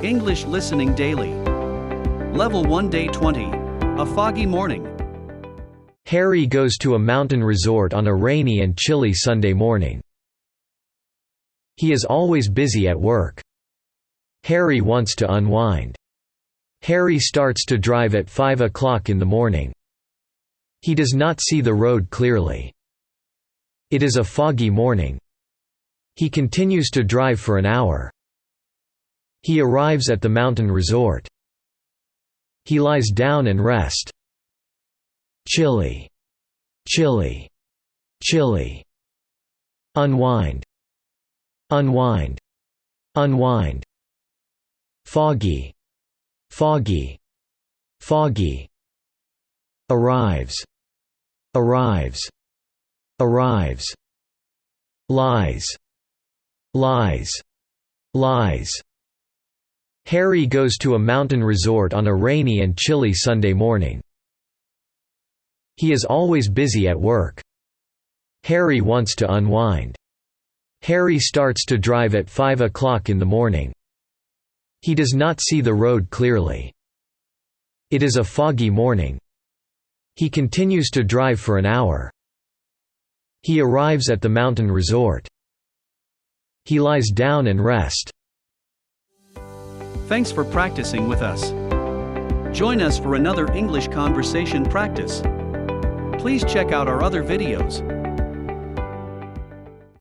English Listening Daily. Level 1 Day 20. A foggy morning. Harry goes to a mountain resort on a rainy and chilly Sunday morning. He is always busy at work. Harry wants to unwind. Harry starts to drive at 5 o'clock in the morning. He does not see the road clearly. It is a foggy morning. He continues to drive for an hour. He arrives at the mountain resort. He lies down and rests. Chilly, chilly, chilly. Unwind, unwind, unwind. Foggy, foggy, foggy. Arrives, arrives, arrives. Lies, lies, lies. Harry goes to a mountain resort on a rainy and chilly Sunday morning. He is always busy at work. Harry wants to unwind. Harry starts to drive at 5 o'clock in the morning. He does not see the road clearly. It is a foggy morning. He continues to drive for an hour. He arrives at the mountain resort. He lies down and rests. Thanks for practicing with us. Join us for another English conversation practice. Please check out our other videos.